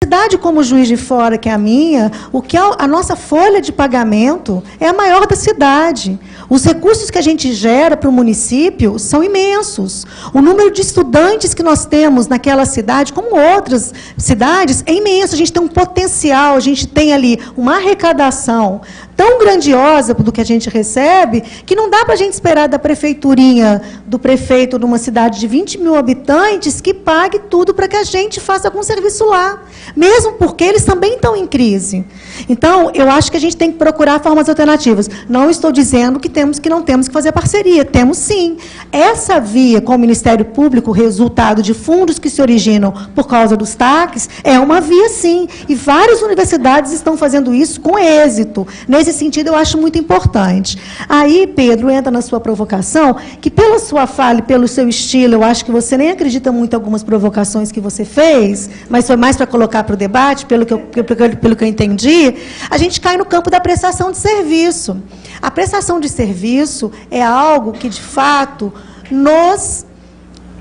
cidade como Juiz de Fora, que é a minha, a nossa folha de pagamento é a maior da cidade. Os recursos que a gente gera para o município são imensos. O número de estudantes que nós temos naquela cidade, como outras cidades, é imenso. A gente tem um potencial, a gente tem ali uma arrecadação tão grandiosa do que a gente recebe, que não dá para a gente esperar da prefeiturinha, do prefeito de uma cidade de 20 mil habitantes, que pague tudo para que a gente faça algum serviço lá. Mesmo porque eles também estão em crise. Então, eu acho que a gente tem que procurar formas alternativas. Não estou dizendo que não temos que fazer parceria. Temos, sim. Essa via com o Ministério Público, resultado de fundos que se originam por causa dos TACs, é uma via, sim. E várias universidades estão fazendo isso com êxito. Nesse sentido, eu acho muito importante. Aí, Pedro, entra na sua provocação, que pela sua fala e pelo seu estilo, eu acho que você nem acredita muito em algumas provocações que você fez, mas foi mais para colocar para o debate, pelo que eu entendi, a gente cai no campo da prestação de serviço. A prestação de serviço é algo que, de fato,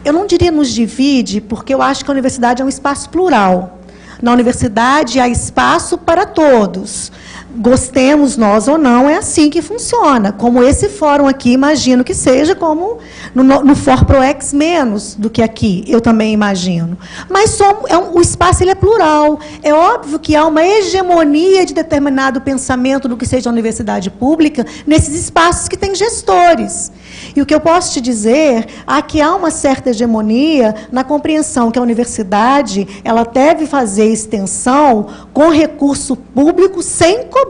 eu não diria nos divide, porque eu acho que a universidade é um espaço plural. Na universidade há espaço para todos. Gostemos nós ou não, é assim que funciona. Como esse fórum aqui, imagino que seja como no ForProEx menos do que aqui, eu também imagino. Mas o espaço ele é plural. É óbvio que há uma hegemonia de determinado pensamento do que seja a universidade pública nesses espaços que têm gestores. E o que eu posso te dizer é que há uma certa hegemonia na compreensão que a universidade ela deve fazer extensão com recurso público sem cobrança.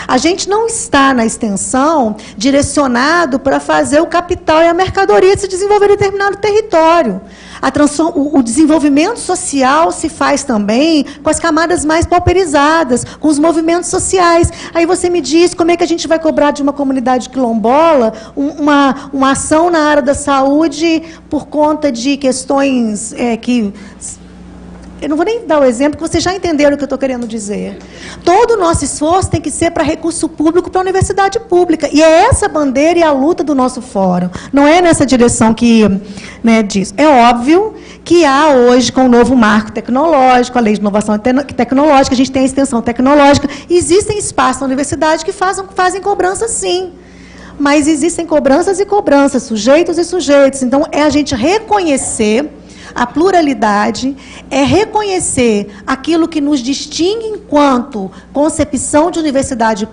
A gente não está na extensão direcionado para fazer o capital e a mercadoria se desenvolver em determinado território. O desenvolvimento social se faz também com as camadas mais pauperizadas, com os movimentos sociais. Aí você me diz como é que a gente vai cobrar de uma comunidade quilombola uma ação na área da saúde por conta de questões que... Eu não vou nem dar o exemplo, porque vocês já entenderam o que eu estou querendo dizer. Todo o nosso esforço tem que ser para recurso público, para a universidade pública. E é essa bandeira e a luta do nosso fórum. Não é nessa direção que diz. É óbvio que há hoje, com o novo marco tecnológico, a lei de inovação tecnológica, a gente tem a extensão tecnológica, existem espaços na universidade que fazem cobrança, sim. Mas existem cobranças e cobranças, sujeitos e sujeitos. Então, é a gente reconhecer a pluralidade, é reconhecer aquilo que nos distingue enquanto concepção de universidade,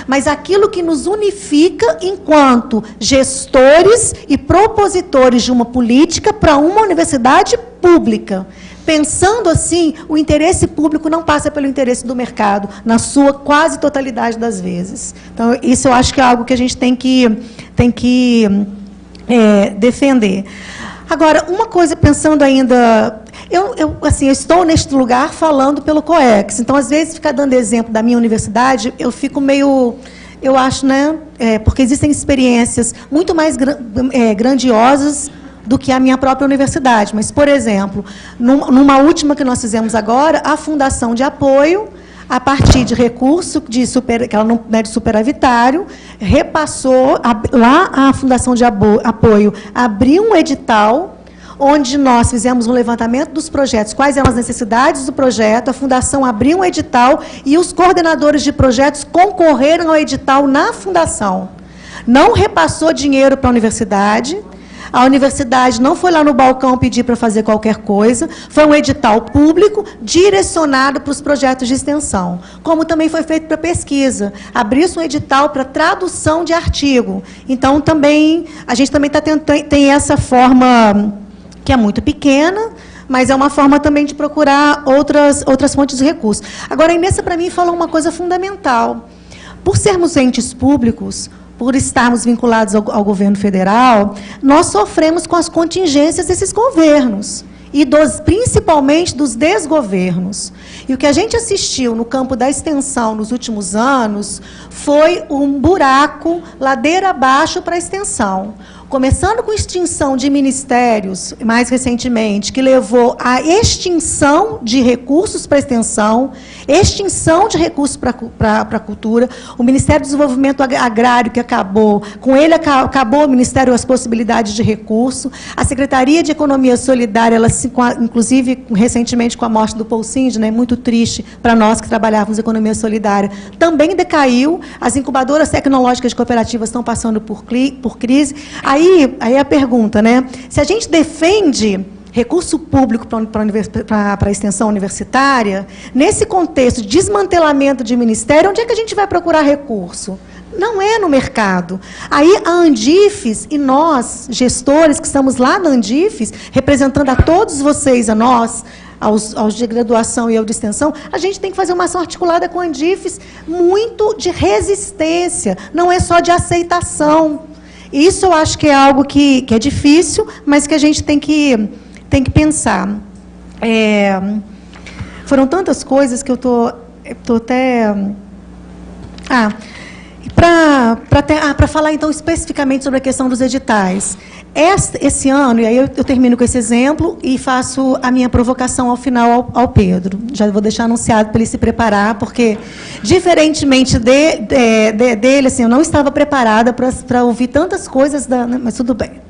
mas aquilo que nos unifica enquanto gestores e propositores de uma política para uma universidade pública. Pensando assim, o interesse público não passa pelo interesse do mercado, na sua quase totalidade das vezes. Então, isso eu acho que é algo que a gente tem que defender. Agora, uma coisa, pensando ainda... Eu estou neste lugar falando pelo COEX. Então, às vezes, ficar dando exemplo da minha universidade, eu fico meio... Eu acho, porque existem experiências muito mais grandiosas do que a minha própria universidade. Mas, por exemplo, numa última que nós fizemos agora, a Fundação de Apoio, a partir de recurso que ela não é de superavitário, repassou, lá a Fundação de Apoio abriu um edital, onde nós fizemos um levantamento dos projetos, quais eram as necessidades do projeto, a Fundação abriu um edital e os coordenadores de projetos concorreram ao edital na Fundação. Não repassou dinheiro para a universidade não foi lá no balcão pedir para fazer qualquer coisa, foi um edital público direcionado para os projetos de extensão, como também foi feito para pesquisa. Abriu-se um edital para tradução de artigo. Então, a gente também tem essa forma, que é muito pequena, mas é uma forma também de procurar outras fontes de recursos. Agora, a Inês, para mim, falou uma coisa fundamental. Por sermos entes públicos, por estarmos vinculados ao governo federal, nós sofremos com as contingências desses governos, e principalmente dos desgovernos. E o que a gente assistiu no campo da extensão nos últimos anos foi um buraco, ladeira abaixo para a extensão. começando com extinção de ministérios, mais recentemente, que levou à extinção de recursos para extensão, extinção de recursos para a cultura, o Ministério do Desenvolvimento Agrário, que acabou, com ele acabou o Ministério as possibilidades de recurso, a Secretaria de Economia Solidária, ela, inclusive, recentemente, com a morte do Paul Sindner, né, muito triste para nós que trabalhávamos em economia solidária, também decaiu, as incubadoras tecnológicas de cooperativas estão passando por crise. Aí a pergunta, né? Se a gente defende recurso público para a extensão universitária, nesse contexto de desmantelamento de ministério, onde é que a gente vai procurar recurso? Não é no mercado. Aí a Andifes e nós, gestores que estamos lá na Andifes, representando a todos vocês, a nós, aos de graduação e ao de extensão, a gente tem que fazer uma ação articulada com a Andifes, muito de resistência, não é só de aceitação. Isso eu acho que é algo que é difícil, mas que a gente tem que pensar. Foram tantas coisas que eu estou até... Para falar, então, especificamente sobre a questão dos editais. Esse ano, e aí eu termino com esse exemplo e faço a minha provocação ao final ao Pedro. Já vou deixar anunciado para ele se preparar, porque, diferentemente dele, assim, eu não estava preparada para ouvir tantas coisas, mas tudo bem.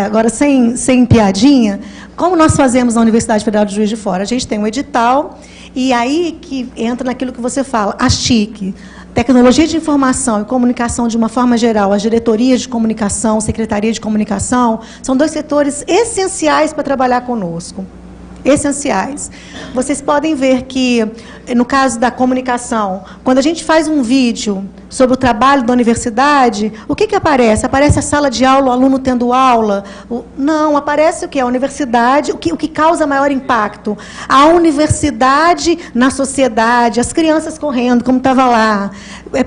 Agora, sem piadinha, como nós fazemos na Universidade Federal de Juiz de Fora? A gente tem um edital, e aí que entra naquilo que você fala, a TIC, Tecnologia de Informação e Comunicação de uma forma geral, as diretorias de comunicação, Secretaria de Comunicação, são 2 setores essenciais para trabalhar conosco. Essenciais. Vocês podem ver que, no caso da comunicação, quando a gente faz um vídeo sobre o trabalho da universidade, o que aparece? Aparece a sala de aula, o aluno tendo aula? Não, aparece o que? A universidade, o que causa maior impacto? A universidade na sociedade, as crianças correndo, como estava lá,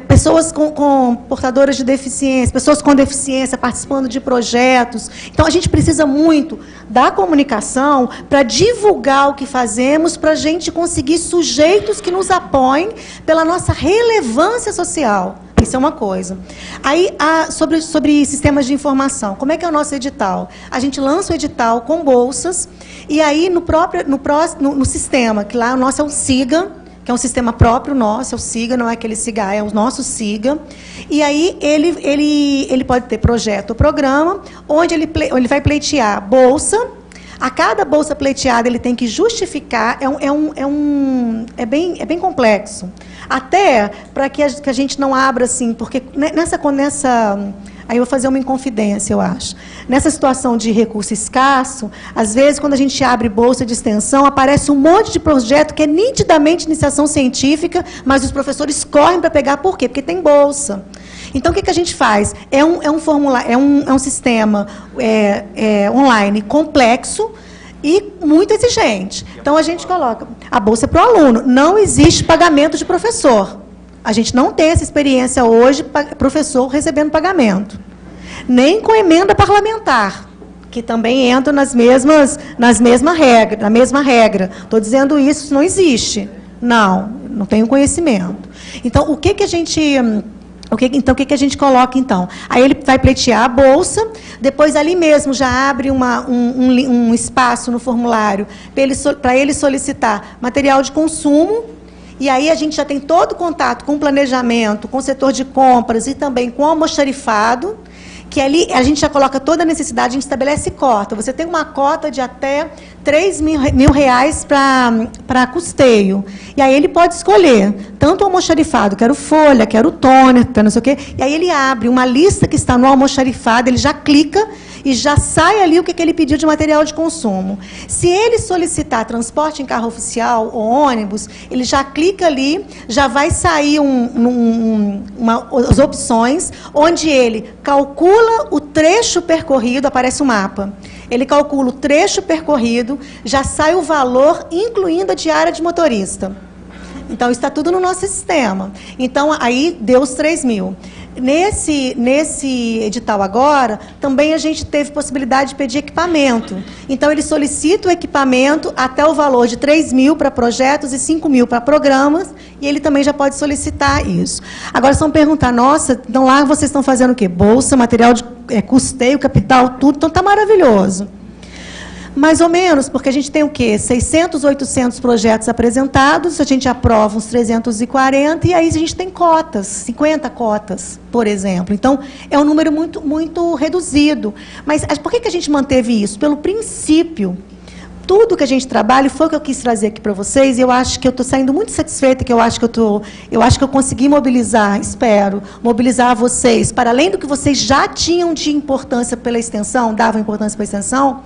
pessoas com portadoras de deficiência, pessoas com deficiência participando de projetos. Então, a gente precisa muito da comunicação para divulgar o que fazemos, para a gente conseguir sujeitos que nos apoiem pela nossa relevância social. Isso é uma coisa. Aí, sobre sistemas de informação, como é que é o nosso edital? A gente lança o edital com bolsas, e aí no sistema, que lá o nosso é o SIGA, que é um sistema próprio nosso, é o SIGA, não é aquele SIGA, é o nosso SIGA. E aí ele pode ter projeto ou programa, onde ele vai pleitear bolsa. A cada bolsa pleiteada ele tem que justificar, é bem complexo. Até para que a gente não abra assim, porque aí eu vou fazer uma inconfidência, eu acho. Nessa situação de recurso escasso, às vezes, quando a gente abre bolsa de extensão, aparece um monte de projeto que é nitidamente iniciação científica, mas os professores correm para pegar. Por quê? Porque tem bolsa. Então, o que a gente faz? É um sistema online complexo e muito exigente. Então, a gente coloca a bolsa para o aluno. Não existe pagamento de professor. A gente não tem essa experiência hoje, professor recebendo pagamento. Nem com emenda parlamentar, que também entra na mesma regra. Estou dizendo isso não existe. Não tenho conhecimento. Então, o que a gente coloca, então? Aí ele vai pleitear a bolsa, depois ali mesmo já abre um espaço no formulário para ele solicitar material de consumo, e aí a gente já tem todo o contato com o planejamento, com o setor de compras e também com o almoxarifado, que ali a gente já coloca toda a necessidade, a gente estabelece cota. Você tem uma cota de até R$3.000 para custeio. E aí ele pode escolher tanto o almoxarifado, quero folha, quero toner, quero não sei o quê. E aí ele abre uma lista que está no almoxarifado, ele já clica e já sai ali o que ele pediu de material de consumo. Se ele solicitar transporte em carro oficial ou ônibus, ele já clica ali, já vai sair as opções, onde ele calcula o trecho percorrido, aparece o mapa. Ele calcula o trecho percorrido, já sai o valor, incluindo a diária de motorista. Então, está tudo no nosso sistema. Então, aí deu os 3.000. nesse edital agora, também a gente teve possibilidade de pedir equipamento. Então, ele solicita o equipamento até o valor de 3 mil para projetos e 5 mil para programas, e ele também já pode solicitar isso. Agora, vocês vão perguntar, nossa, então lá vocês estão fazendo o quê? Bolsa, material de custeio, capital, tudo, então está maravilhoso. Mais ou menos, porque a gente tem o quê? 600, 800 projetos apresentados, a gente aprova uns 340, e aí a gente tem cotas, 50 cotas, por exemplo. Então, é um número muito, muito reduzido. Mas por que a gente manteve isso? Pelo princípio. Tudo que a gente trabalha, foi o que eu quis trazer aqui para vocês, e eu acho que eu estou saindo muito satisfeita, que eu acho que eu consegui mobilizar, espero, mobilizar vocês, para além do que vocês já tinham de importância pela extensão, davam importância para a extensão,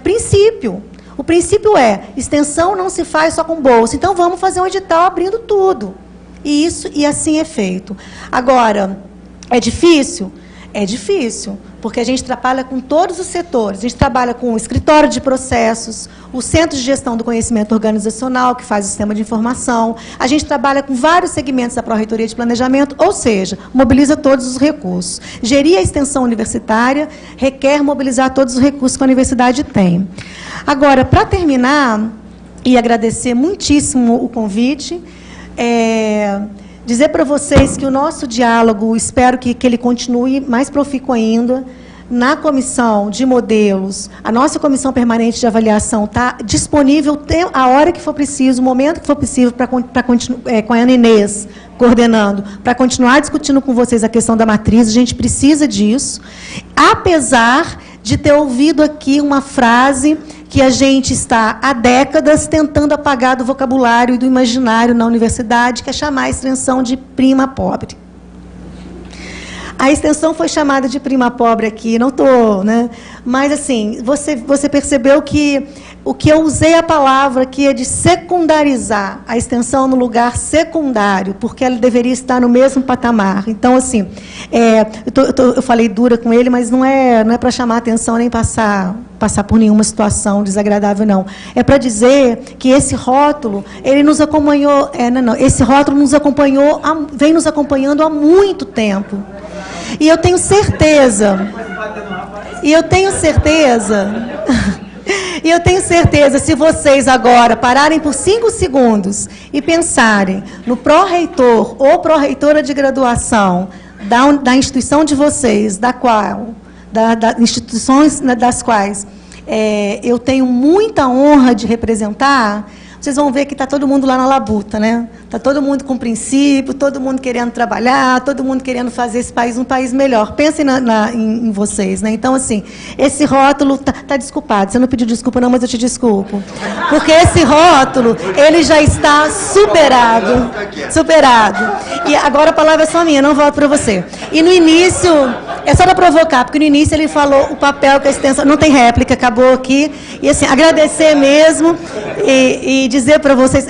princípio. O princípio é, extensão não se faz só com bolsa, então vamos fazer um edital abrindo tudo. E assim é feito. Agora, é difícil? É difícil, porque a gente trabalha com todos os setores. A gente trabalha com o escritório de processos, o Centro de Gestão do Conhecimento Organizacional, que faz o sistema de informação. A gente trabalha com vários segmentos da Pró-Reitoria de Planejamento, ou seja, mobiliza todos os recursos. Gerir a extensão universitária requer mobilizar todos os recursos que a universidade tem. Agora, para terminar, e agradecer muitíssimo o convite, dizer para vocês que o nosso diálogo, espero que ele continue mais profícuo ainda. Na comissão de modelos, a nossa comissão permanente de avaliação está disponível a hora que for preciso, o momento que for possível, com a Ana Inês coordenando, para continuar discutindo com vocês a questão da matriz. A gente precisa disso, apesar de ter ouvido aqui uma frase que a gente está há décadas tentando apagar do vocabulário e do imaginário na universidade, que é chamar a extensão de prima pobre. A extensão foi chamada de prima pobre aqui, não estou, né? Mas, assim, você percebeu que o que eu usei a palavra aqui é de secundarizar a extensão no lugar porque ela deveria estar no mesmo patamar. Então, assim, eu falei dura com ele, mas não é para chamar atenção nem passar por nenhuma situação desagradável, não. É para dizer que esse rótulo, ele nos acompanhou, esse rótulo vem nos acompanhando há muito tempo. E eu tenho certeza, se vocês agora pararem por 5 segundos e pensarem no pró-reitor ou pró-reitora de graduação da instituição de vocês, das instituições das quais eu tenho muita honra de representar, vocês vão ver que está todo mundo lá na labuta, né? Está todo mundo com princípio, todo mundo querendo trabalhar, todo mundo querendo fazer esse país um país melhor. Pensem em vocês, né? Então, assim, esse rótulo está desculpado. Você não pediu desculpa, não, mas eu te desculpo. Porque esse rótulo, ele já está superado. E agora a palavra é só minha, não volto para você. E no início, é só para provocar, porque no início ele falou o papel que a extensão... Não tem réplica, acabou aqui. E, assim, agradecer mesmo e dizer para vocês...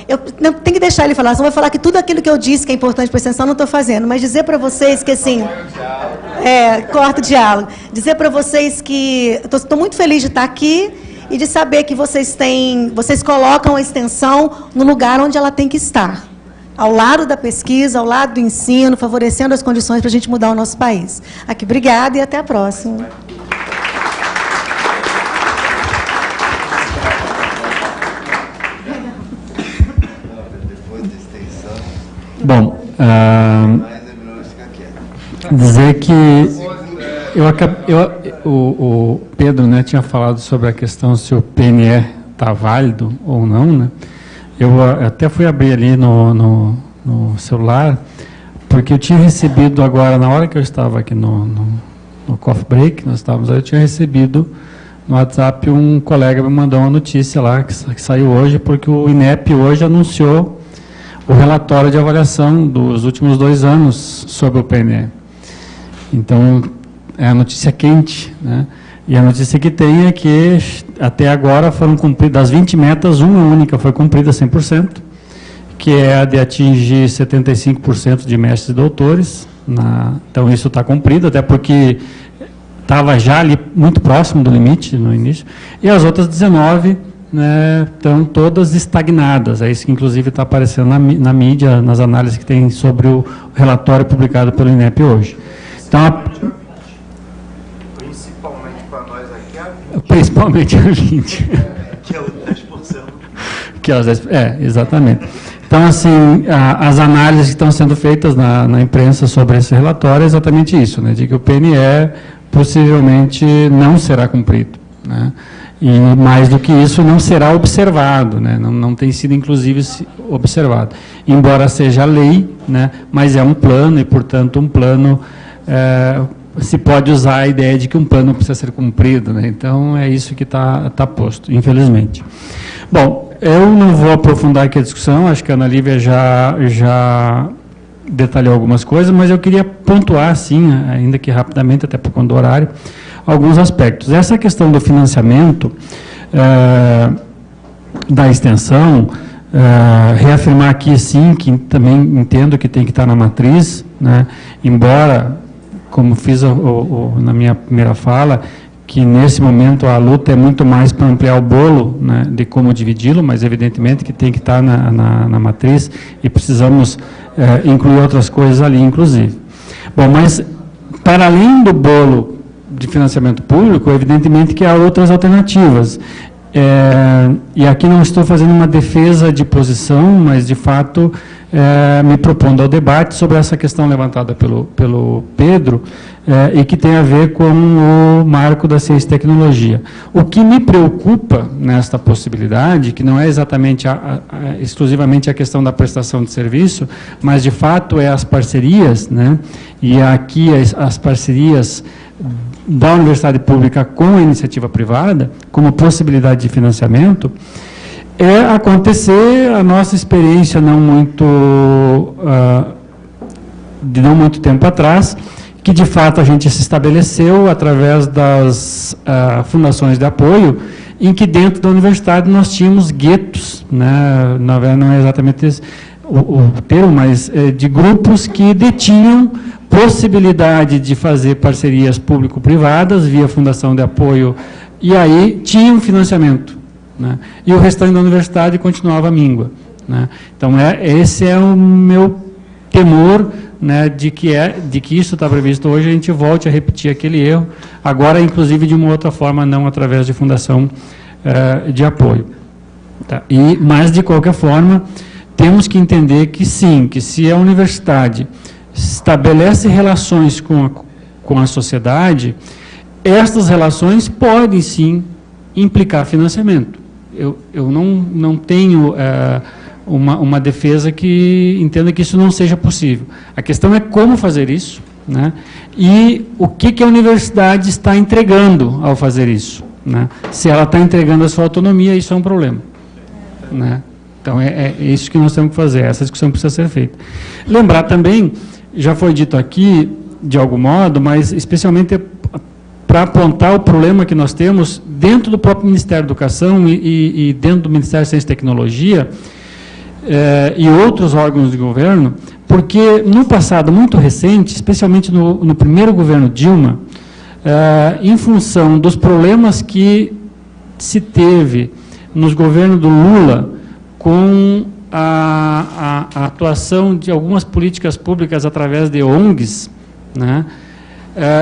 eu não tenho que deixar ele falar, só vou falar que tudo aquilo que eu disse que é importante para a extensão, não estou fazendo, mas dizer para vocês que, assim... corta o diálogo. Dizer para vocês que... Estou muito feliz de estar aqui e de saber que vocês colocam a extensão no lugar onde ela tem que estar. Ao lado da pesquisa, ao lado do ensino, favorecendo as condições para a gente mudar o nosso país. Aqui, obrigada e até a próxima. Bom, dizer que o Pedro, né, tinha falado sobre a questão se o PNE está válido ou não, né? Eu até fui abrir ali no celular, porque eu tinha recebido agora, na hora que eu estava aqui no coffee break, nós estávamos aí, eu tinha recebido no WhatsApp, um colega me mandou uma notícia lá, que saiu hoje, porque o INEP hoje anunciou o relatório de avaliação dos últimos 2 anos sobre o PNE. Então, é a notícia quente, né? E a notícia que tem é que, até agora, foram cumpridas, das 20 metas, uma única foi cumprida 100%, que é a de atingir 75% de mestres e doutores. Então, isso está cumprido, até porque estava já ali muito próximo do limite no início. E as outras 19 né, estão todas estagnadas. É isso que, inclusive, está aparecendo na mídia, nas análises que tem sobre o relatório publicado pelo INEP hoje. Então, principalmente para nós aqui, a 20. Principalmente a 20. Que é o 10%. Que é os 10%, exatamente. Então, assim, as análises que estão sendo feitas na imprensa sobre esse relatório é exatamente isso, né, de que o PNE possivelmente não será cumprido, né, e mais do que isso, não será observado, né, não tem sido, inclusive, observado. Embora seja lei, né, mas é um plano e, portanto, um plano, se pode usar a ideia de que um plano precisa ser cumprido, né, então é isso que está posto, infelizmente. Bom, eu não vou aprofundar aqui a discussão, acho que a Ana Lívia já detalhou algumas coisas, mas eu queria pontuar, sim, ainda que rapidamente, até por conta do horário, alguns aspectos. Essa questão do financiamento da extensão, reafirmar aqui, sim, que também entendo que tem que estar na matriz, né, embora, como fiz na minha primeira fala, que nesse momento a luta é muito mais para ampliar o bolo, né, de como dividi-lo, mas evidentemente que tem que estar na matriz e precisamos incluir outras coisas ali, inclusive. Bom, mas para além do bolo de financiamento público, evidentemente que há outras alternativas. E aqui não estou fazendo uma defesa de posição, mas de fato me propondo ao debate sobre essa questão levantada pelo Pedro, e que tem a ver com o marco da ciência e tecnologia. O que me preocupa nesta possibilidade, que não é exatamente exclusivamente a questão da prestação de serviço, mas de fato é as parcerias, né? E aqui as parcerias da universidade pública com a iniciativa privada, como possibilidade de financiamento, é acontecer a nossa experiência de não muito tempo atrás, que de fato a gente se estabeleceu através das fundações de apoio, em que dentro da universidade nós tínhamos guetos, né, não é exatamente esse o termo, mas de grupos que detinham possibilidade de fazer parcerias público-privadas via fundação de apoio, e aí tinham financiamento, né, e o restante da universidade continuava míngua, né. Então, esse é o meu temor, né, de que isso está previsto hoje, a gente volte a repetir aquele erro, agora, inclusive, de uma outra forma, não através de fundação de apoio. Tá? Mas, de qualquer forma, temos que entender que, sim, que se a universidade estabelece relações com a sociedade, estas relações podem, sim, implicar financiamento. Eu não tenho uma defesa que entenda que isso não seja possível. A questão é como fazer isso, né? E o que a universidade está entregando ao fazer isso, né? Se ela está entregando a sua autonomia, isso é um problema, né? Então, é isso que nós temos que fazer, essa discussão precisa ser feita. Lembrar também, já foi dito aqui, de algum modo, mas especialmente para apontar o problema que nós temos dentro do próprio Ministério da Educação e dentro do Ministério da Ciência e Tecnologia, e outros órgãos de governo, porque no passado muito recente, especialmente no primeiro governo Dilma, em função dos problemas que se teve nos governos do Lula com a atuação de algumas políticas públicas através de ONGs, né?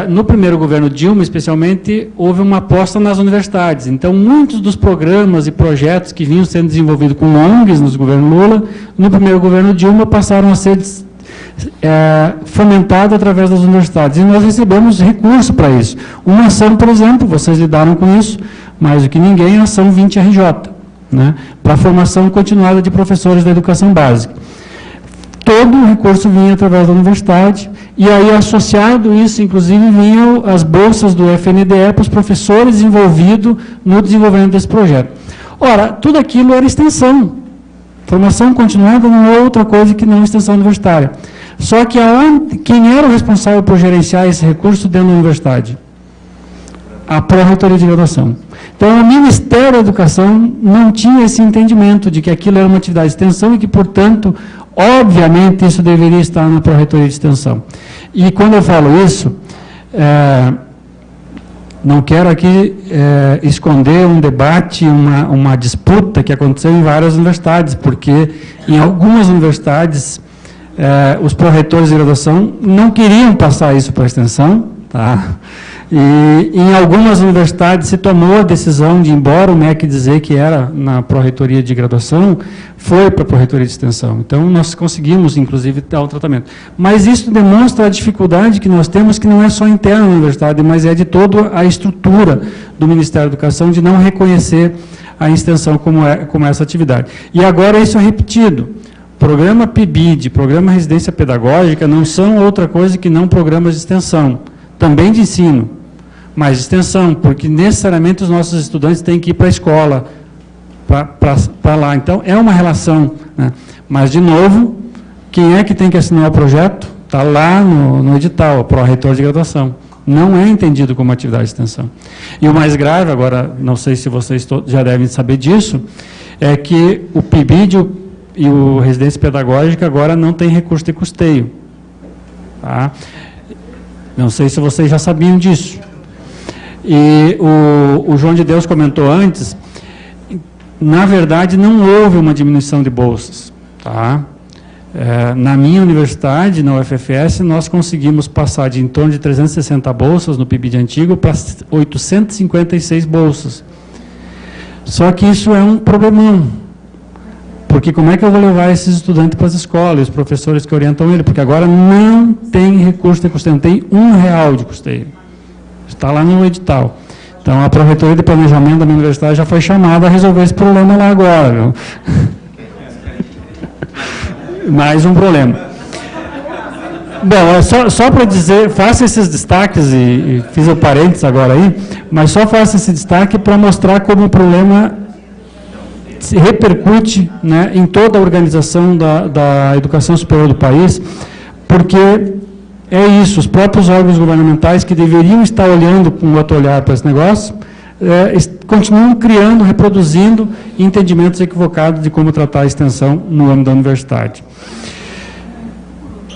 No primeiro governo Dilma, especialmente, houve uma aposta nas universidades. Então, muitos dos programas e projetos que vinham sendo desenvolvidos com ONGs nos governos Lula, no primeiro governo Dilma, passaram a ser fomentados através das universidades. E nós recebemos recurso para isso. Uma ação, por exemplo, vocês lidaram com isso, mais do que ninguém, a ação 20RJ, né, para a formação continuada de professores da educação básica. Todo o recurso vinha através da universidade, e aí, associado isso, inclusive, vinham as bolsas do FNDE para os professores envolvidos no desenvolvimento desse projeto. Ora, tudo aquilo era extensão. Formação continuada não é outra coisa que não extensão universitária. Só que quem era o responsável por gerenciar esse recurso dentro da universidade? A Pró-Reitoria de Graduação. Então, o Ministério da Educação não tinha esse entendimento de que aquilo era uma atividade de extensão e que, portanto, obviamente, isso deveria estar na Pró-Reitoria de Extensão. E quando eu falo isso, não quero aqui esconder um debate, uma disputa que aconteceu em várias universidades, porque em algumas universidades os pró-reitores de graduação não queriam passar isso para a extensão, tá? E em algumas universidades se tomou a decisão de, embora o MEC dizer que era na pró-reitoria de graduação, foi para a pró-reitoria de extensão. Então, nós conseguimos, inclusive, dar o tratamento. Mas isso demonstra a dificuldade que nós temos, que não é só interna na universidade, mas é de toda a estrutura do Ministério da Educação, de não reconhecer a extensão como essa atividade. E agora isso é repetido. Programa PIBID, Programa Residência Pedagógica, não são outra coisa que não programas de extensão, também de ensino, mas de extensão, porque necessariamente os nossos estudantes têm que ir para a escola, para lá. Então, é uma relação, né? Mas, de novo, quem é que tem que assinar o projeto? Está lá no edital, o pró-reitor de graduação. Não é entendido como atividade de extensão. E o mais grave, agora, não sei se vocês já devem saber disso, é que o PIBID e o Residência Pedagógica agora não tem recurso de custeio. Tá? Não sei se vocês já sabiam disso. E o João de Deus comentou antes, na verdade, não houve uma diminuição de bolsas. Tá? Na minha universidade, na UFFS, nós conseguimos passar de em torno de 360 bolsas no PIBID antigo para 856 bolsas. Só que isso é um problemão. Porque como é que eu vou levar esses estudantes para as escolas, os professores que orientam ele? Porque agora não tem recurso de custeio, não tem R$1 de custeio. Está lá no edital. Então, a Pró-Reitoria de Planejamento da minha universidade já foi chamada a resolver esse problema lá agora. Viu? Mais um problema. Bom, só para dizer, faça esses destaques, e fiz o parênteses agora aí, mas só faça esse destaque para mostrar como o problema se repercute, né, em toda a organização da educação superior do país, porque é isso, os próprios órgãos governamentais que deveriam estar olhando com outro olhar para esse negócio, continuam criando, reproduzindo entendimentos equivocados de como tratar a extensão no âmbito da universidade.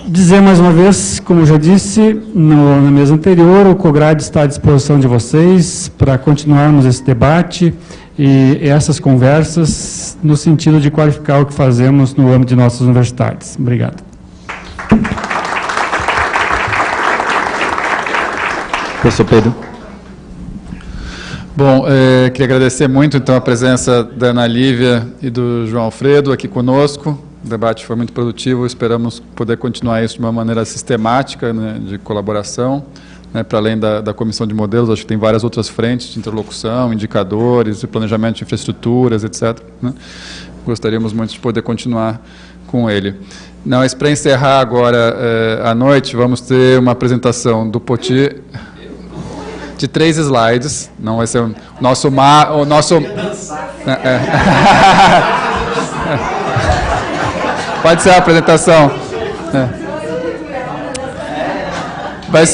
Dizer mais uma vez, como eu já disse na mesa anterior, o COGRAD está à disposição de vocês para continuarmos esse debate e essas conversas no sentido de qualificar o que fazemos no âmbito de nossas universidades. Obrigado. Professor Pedro. Bom, queria agradecer muito, então, a presença da Ana Lívia e do João Alfredo aqui conosco. O debate foi muito produtivo, esperamos poder continuar isso de uma maneira sistemática, né, de colaboração, né, para além da comissão de modelos. Acho que tem várias outras frentes de interlocução, indicadores, de planejamento de infraestruturas, etc. Né? Gostaríamos muito de poder continuar com ele. Não, mas para encerrar agora à noite, vamos ter uma apresentação do Poti de 3 slides. Não vai ser o nosso pode ser a apresentação. Vai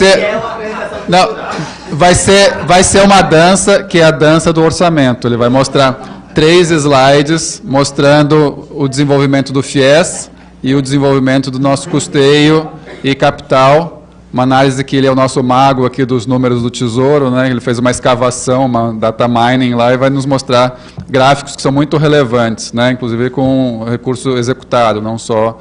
ser uma dança, que é a dança do orçamento. Ele vai mostrar 3 slides mostrando o desenvolvimento do FIES e o desenvolvimento do nosso custeio e capital. Uma análise que ele é o nosso mago aqui dos números do Tesouro, né? Ele fez uma escavação, uma data mining lá, e vai nos mostrar gráficos que são muito relevantes, né? Inclusive com recurso executado, não só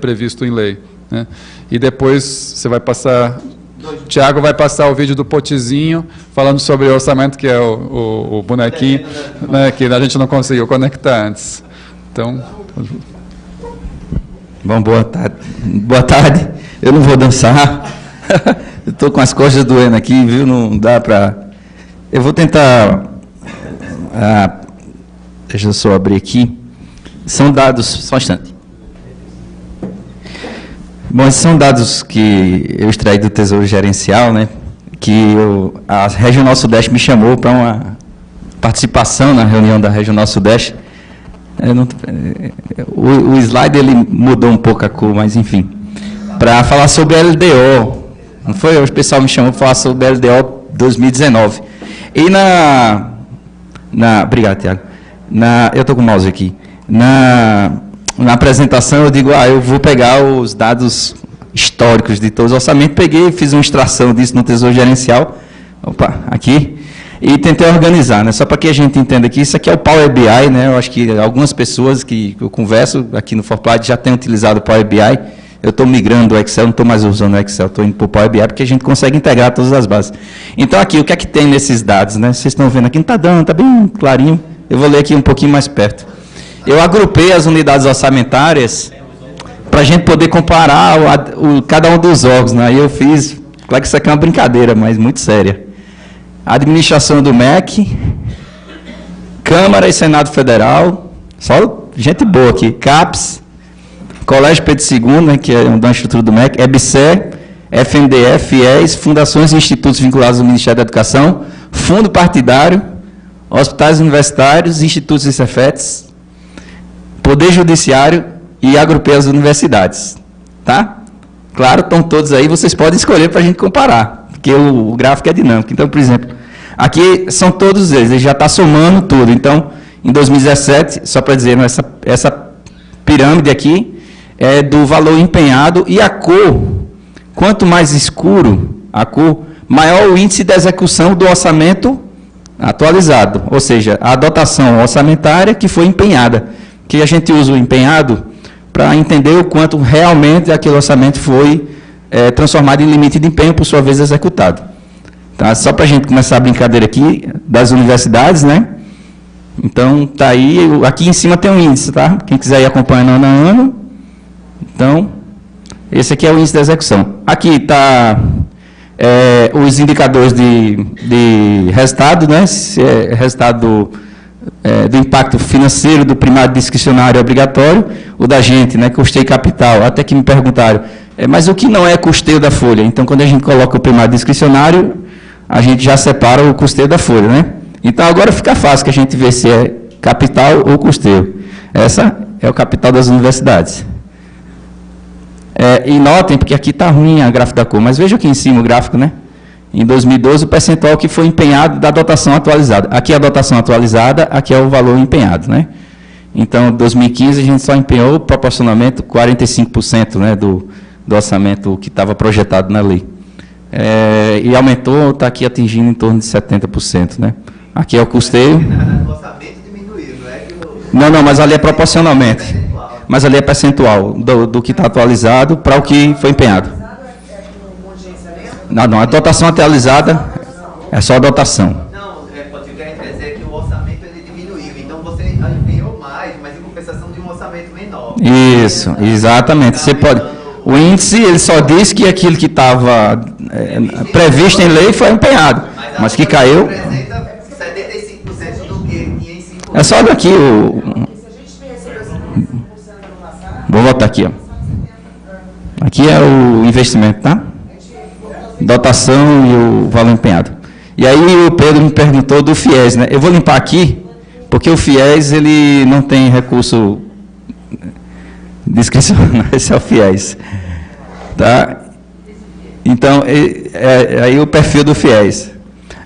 previsto em lei, né? E depois você vai passar, o Tiago vai passar o vídeo do Potizinho, falando sobre o orçamento, que é o bonequinho, né? Que a gente não conseguiu conectar antes. Então... Bom, boa tarde. Boa tarde. Eu não vou dançar. Eu estou com as costas doendo aqui, viu? Não dá para... Eu vou tentar... deixa eu só abrir aqui. São dados... Só um instante. Bom, esses são dados que eu extraí do Tesouro Gerencial, né? Que a Regional Sudeste me chamou para uma participação na reunião da Regional Sudeste. O slide ele mudou um pouco a cor, mas enfim. Para falar sobre a LDO. Não foi? O pessoal me chamou para falar sobre a LDO 2019. E obrigado, Tiago. Eu estou com o mouse aqui. Na apresentação eu digo, eu vou pegar os dados históricos de todos os orçamentos. Peguei e fiz uma extração disso no Tesouro Gerencial Opa, aqui. E tentei organizar, né? Só para que a gente entenda aqui, isso aqui é o Power BI, né? Eu acho que algumas pessoas que eu converso aqui no Forplad já têm utilizado o Power BI. Eu estou migrando do Excel, não estou mais usando o Excel, estou indo para o Power BI, porque a gente consegue integrar todas as bases. Então, aqui, o que é que tem nesses dados, né? Vocês estão vendo aqui, não está dando, está bem clarinho. Eu vou ler aqui um pouquinho mais perto. Eu agrupei as unidades orçamentárias para a gente poder comparar cada um dos órgãos, né? Aí eu fiz, claro que isso aqui é uma brincadeira, mas muito séria. Administração do MEC, Câmara e Senado Federal, só gente boa aqui, CAPES, Colégio Pedro II, né, que é uma estrutura do MEC, EBSER, FNDE, FIES, fundações e institutos vinculados ao Ministério da Educação, Fundo Partidário, Hospitais Universitários, Institutos e Cefetes, Poder Judiciário e agrupei as universidades. Tá? Claro, estão todos aí, vocês podem escolher para a gente comparar, porque o gráfico é dinâmico. Então, por exemplo, aqui são todos eles, ele já está somando tudo. Então, em 2017, só para dizer, essa pirâmide aqui é do valor empenhado e a cor, quanto mais escuro a cor, maior o índice de execução do orçamento atualizado, ou seja, a dotação orçamentária que foi empenhada, que a gente usa o empenhado para entender o quanto realmente aquele orçamento foi transformado em limite de empenho, por sua vez executado. Tá? Só para a gente começar a brincadeira aqui das universidades, né? Então, tá aí, aqui em cima tem um índice, tá? Quem quiser ir acompanhando ano a ano. Então, esse aqui é o índice de execução. Aqui está os indicadores de resultado, né? Se é resultado do impacto financeiro do primário discricionário obrigatório, o da gente, né? Custeio capital. Até que me perguntaram, mas o que não é custeio da folha? Então, quando a gente coloca o primário discricionário, a gente já separa o custeio da folha, né? Então, agora fica fácil que a gente vê se é capital ou custeio. Essa é o capital das universidades. E notem, porque aqui está ruim a gráfica da cor, mas veja aqui em cima o gráfico, né? Em 2012, o percentual que foi empenhado da dotação atualizada. Aqui é a dotação atualizada, aqui é o valor empenhado, né? Então, em 2015, a gente só empenhou proporcionalmente 45%, né, do orçamento que estava projetado na lei. E aumentou, está aqui atingindo em torno de 70%, né? Aqui é o custeio. O orçamento diminuiu, não é que Não, mas ali é proporcionalmente. Mas ali é percentual do que está atualizado para o que foi empenhado. Não, a dotação atualizada é só a dotação. Não, pode querer dizer que o orçamento ele diminuiu, então você empenhou mais, mas em compensação de um orçamento menor. Isso, exatamente. Você pode. O índice ele só diz que aquilo que estava previsto em lei foi empenhado, mas que caiu. Representa 75% do que tinha em 5%. É só daqui Vou voltar aqui, ó. Aqui é o investimento, tá? Dotação e o valor empenhado. E aí o Pedro me perguntou do FIES, né? Eu vou limpar aqui, porque o FIES ele não tem recurso discricionário, esse é o FIES. Tá? Então, aí o perfil do FIES.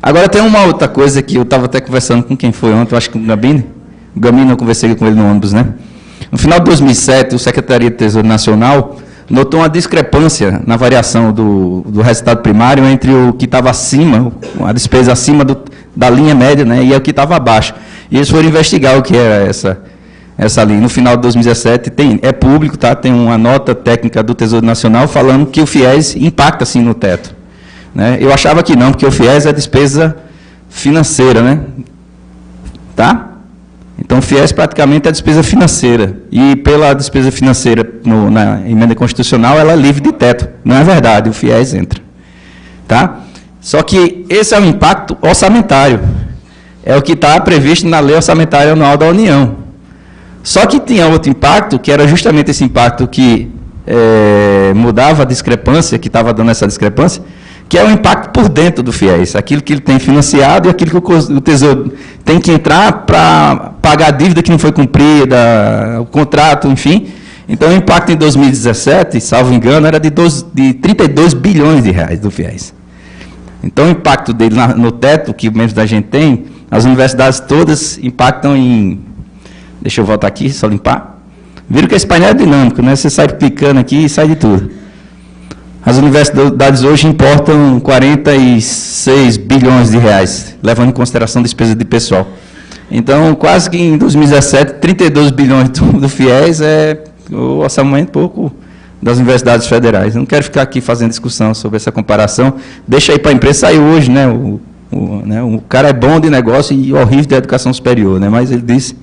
Agora tem uma outra coisa que eu estava até conversando com quem foi ontem, eu acho que com o Gabine. O Gabine, eu conversei com ele no ônibus, né? No final de 2007, o Secretaria de Tesouro Nacional notou uma discrepância na variação do resultado primário entre o que estava acima, a despesa acima da linha média, né, e o que estava abaixo. E eles foram investigar o que era essa linha. No final de 2017, é público, tá? Tem uma nota técnica do Tesouro Nacional falando que o FIES impacta, sim, no teto. Né? Eu achava que não, porque o FIES é despesa financeira, né? Tá? Então, o FIES praticamente é despesa financeira. E pela despesa financeira na emenda constitucional, ela é livre de teto. Não é verdade, o FIES entra. Tá? Só que esse é o impacto orçamentário. É o que está previsto na Lei Orçamentária Anual da União. Só que tinha outro impacto, que era justamente esse impacto que mudava a discrepância, que estava dando essa discrepância, que é o impacto por dentro do FIES, aquilo que ele tem financiado e aquilo que o Tesouro tem que entrar para pagar a dívida que não foi cumprida, o contrato, enfim. Então, o impacto em 2017, salvo engano, era de 32 bilhões de reais do FIES. Então, o impacto dele no teto, que o membro da gente tem, as universidades todas impactam em... Deixa eu voltar aqui, só limpar. Viram que esse painel é dinâmico, né? Você sai clicando aqui e sai de tudo. As universidades hoje importam 46 bilhões de reais, levando em consideração a despesa de pessoal. Então, quase que em 2017, 32 bilhões do FIES é o orçamento pouco das universidades federais. Eu não quero ficar aqui fazendo discussão sobre essa comparação. Deixa aí para a imprensa, saiu hoje, né? O cara é bom de negócio e horrível de educação superior, né? Mas ele disse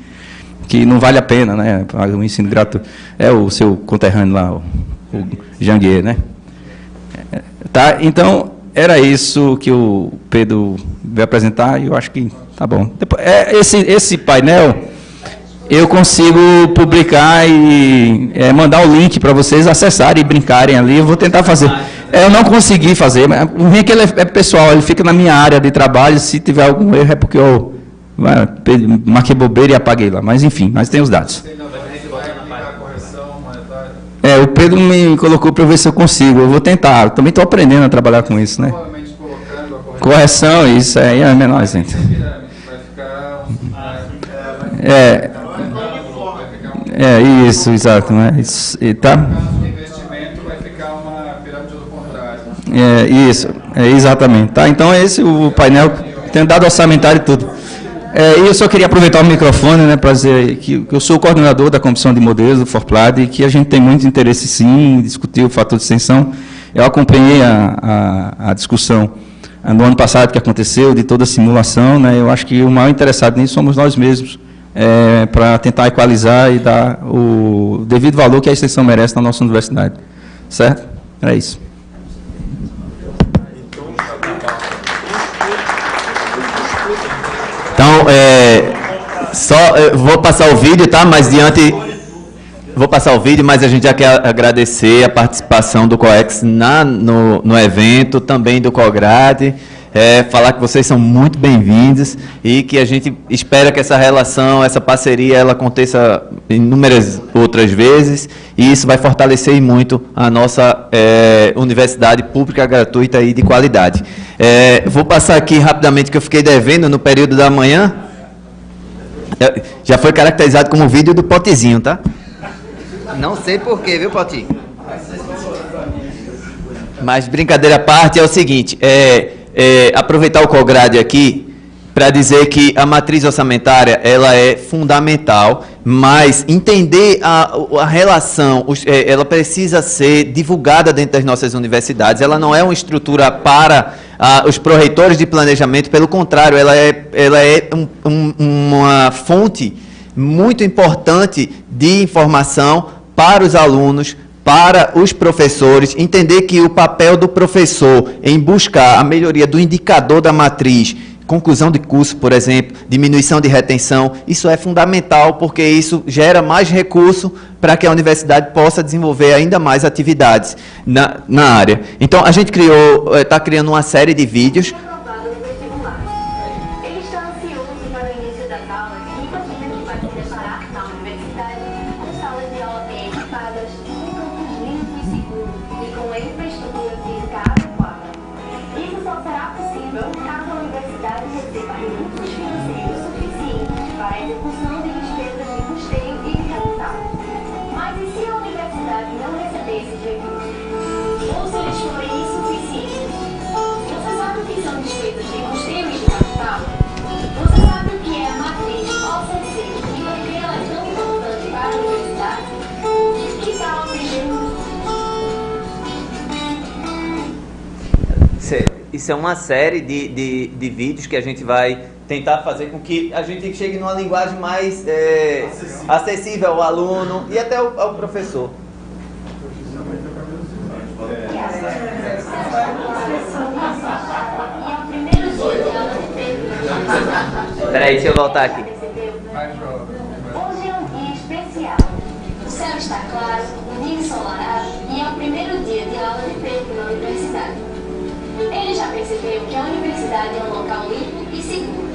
que não vale a pena, né? O ensino gratuito. É o seu conterrâneo lá, o Janguier, né? Tá, então, era isso que o Pedro veio apresentar e eu acho que tá bom. Depois, esse painel eu consigo publicar e mandar o link para vocês acessarem e brincarem ali. Eu vou tentar fazer. Eu não consegui fazer, mas o link ele é pessoal, ele fica na minha área de trabalho. Se tiver algum erro é porque eu marquei bobeira e apaguei lá. Mas enfim, mas tem os dados. O Pedro me colocou para ver se eu consigo. Eu vou tentar. Eu também estou aprendendo a trabalhar com isso, né? Correção, isso aí é menor, gente. Isso, exato. Né? Isso, tá? O investimento vai ficar uma pirâmide do contrário. Isso, exatamente. Tá? Então, esse o painel tem dado orçamentário e tudo. E eu só queria aproveitar o microfone, né, para dizer que eu sou o coordenador da Comissão de Modelos do Forplad e que a gente tem muito interesse, sim, em discutir o fator de extensão. Eu acompanhei a discussão no ano passado que aconteceu, de toda a simulação, né, eu acho que o maior interessado nisso somos nós mesmos, para tentar equalizar e dar o devido valor que a extensão merece na nossa universidade. Certo? É isso. Então, vou passar o vídeo, tá? Mas vou passar o vídeo, mas a gente já quer agradecer a participação do COEX no evento, também do COGRAD, falar que vocês são muito bem-vindos e que a gente espera que essa relação, essa parceria, ela aconteça inúmeras outras vezes e isso vai fortalecer muito a nossa universidade pública, gratuita e de qualidade. Vou passar aqui rapidamente que eu fiquei devendo no período da manhã. Já foi caracterizado como vídeo do Potezinho, tá? Não sei porquê, viu, Potinho? Mas, brincadeira à parte, é o seguinte, aproveitar o COGRAD aqui para dizer que a matriz orçamentária ela é fundamental, mas entender a relação, ela precisa ser divulgada dentro das nossas universidades, ela não é uma estrutura para os pró-reitores de planejamento, pelo contrário, ela é uma fonte muito importante de informação para os alunos, para os professores, entender que o papel do professor em buscar a melhoria do indicador da matriz, conclusão de curso, por exemplo, diminuição de retenção, isso é fundamental porque isso gera mais recurso para que a universidade possa desenvolver ainda mais atividades na área. Então, a gente está criando uma série de vídeos. Isso é uma série de vídeos que a gente vai tentar fazer com que a gente chegue numa linguagem mais acessível ao aluno e até ao professor. Peraí, deixa eu voltar aqui. Hoje é um dia especial. O céu está claro, o dia ensolarado e é o primeiro dia de aula de Pedro na universidade. Ele já percebeu que a universidade é um local limpo e seguro.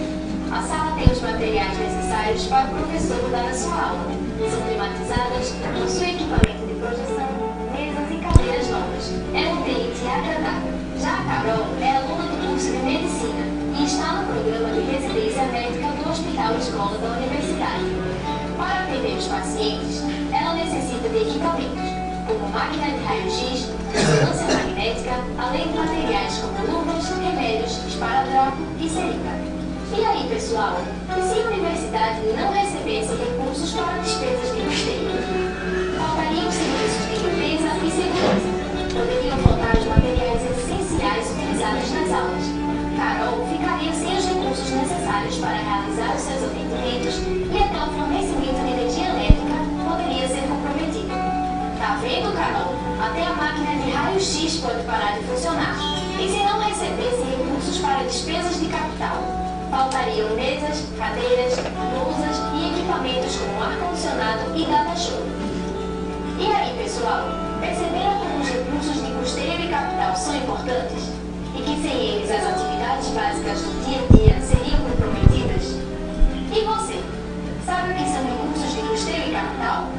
A sala tem os materiais necessários para o professor dar a sua aula. São climatizadas, possui equipamento de projeção, mesas e cadeiras novas. É um ambiente agradável. Já a Carol é aluna do curso de Medicina e está no programa de residência médica do Hospital Escola da Universidade. Para atender os pacientes, ela necessita de equipamentos. como máquina de raio-x, ressonância magnética, além de materiais como luvas, remédios, esparadrapo e seringa. E aí, pessoal, e se a universidade não recebesse recursos para despesas de custeio? Faltariam serviços de limpeza e segurança. Poderiam faltar os materiais essenciais utilizados nas aulas. Carol ficaria sem os recursos necessários para realizar os seus atendimentos e até o fornecimento de energia elétrica poderia ser comprometido. Tá vendo, Carol? Até a máquina de raio-x pode parar de funcionar. E se não recebesse recursos para despesas de capital? Faltariam mesas, cadeiras, lousas e equipamentos como ar-condicionado e data show. E aí, pessoal, perceberam como os recursos de custeio e capital são importantes? E que sem eles as atividades básicas do dia a dia seriam comprometidas? E você, sabe o que são recursos de custeio e capital?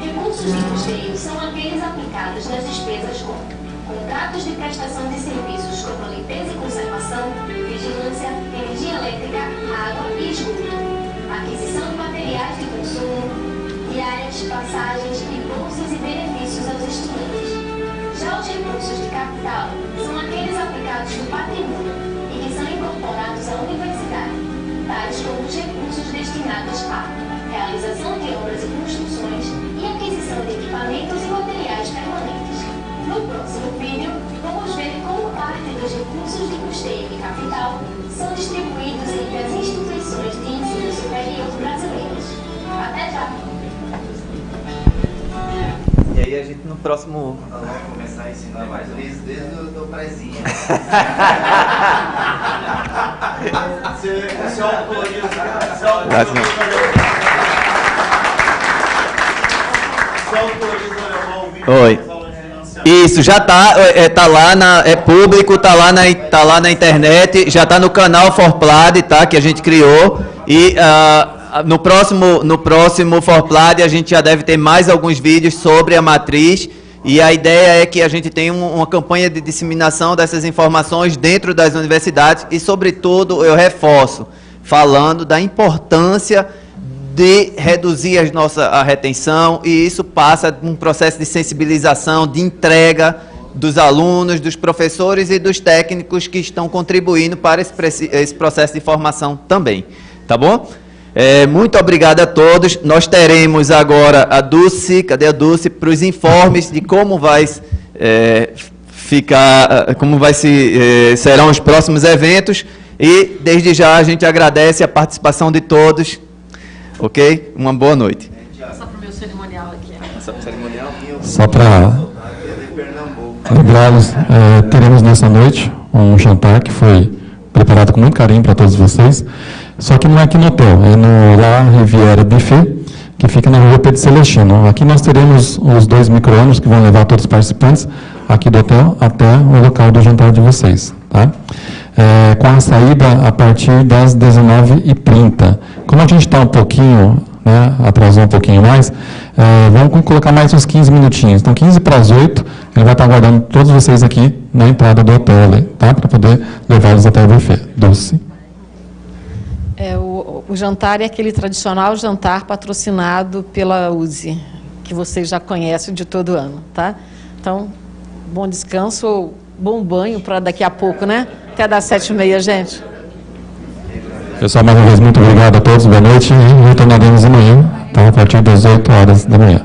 Recursos de custeio são aqueles aplicados nas despesas como contratos de prestação de serviços como limpeza e conservação, vigilância, energia elétrica, água e esgoto, aquisição de materiais de consumo, diárias, passagens e bolsas e benefícios aos estudantes. Já os recursos de capital são aqueles aplicados no patrimônio e que são incorporados à universidade, tais como os recursos destinados à realização de obras e construções e aquisição de equipamentos e materiais permanentes. No próximo vídeo, vamos ver como parte dos recursos de custeio e capital são distribuídos entre as instituições de ensino superior brasileiras. Até já! E aí a gente no próximo... Vamos começar a ensinar mais desde o prezinho. Oi. Isso, já tá lá é público, tá lá na internet, já tá no canal Forplad, tá, que a gente criou, e no próximo Forplad a gente já deve ter mais alguns vídeos sobre a matriz, e a ideia é que a gente tenha uma campanha de disseminação dessas informações dentro das universidades e, sobretudo, eu reforço, falando da importância de reduzir a retenção, e isso passa por um processo de sensibilização, de entrega dos alunos, dos professores e dos técnicos que estão contribuindo para esse processo de formação também, tá bom? Muito obrigado a todos. Nós teremos agora a Dulce, cadê a Dulce, para os informes de como vai serão os próximos eventos, e desde já a gente agradece a participação de todos. Ok? Uma boa noite. Só para o meu cerimonial aqui. Só para lembrá-los, teremos nessa noite um jantar que foi preparado com muito carinho para todos vocês, só que não é aqui no hotel, é no La Riviera Buffet, que fica na rua Pedro Celestino. Aqui nós teremos os 2 micro-ônibus que vão levar todos os participantes aqui do hotel até o local do jantar de vocês, tá? Com a saída a partir das 19h30. Como a gente está um pouquinho, né, atrasou um pouquinho mais, vamos colocar mais uns 15 minutinhos. Então, 15 para as 8, ele vai estar aguardando todos vocês aqui na entrada do hotel, tá? Para poder levá-los até o buffet. Dulce. O jantar é aquele tradicional jantar patrocinado pela USE, que vocês já conhecem de todo ano, tá? Então, bom descanso ou bom banho para daqui a pouco, né? Até das 7h30, gente. Pessoal, mais uma vez, muito obrigado a todos, boa noite, e retornaremos amanhã, tá? A partir das 8 horas da manhã.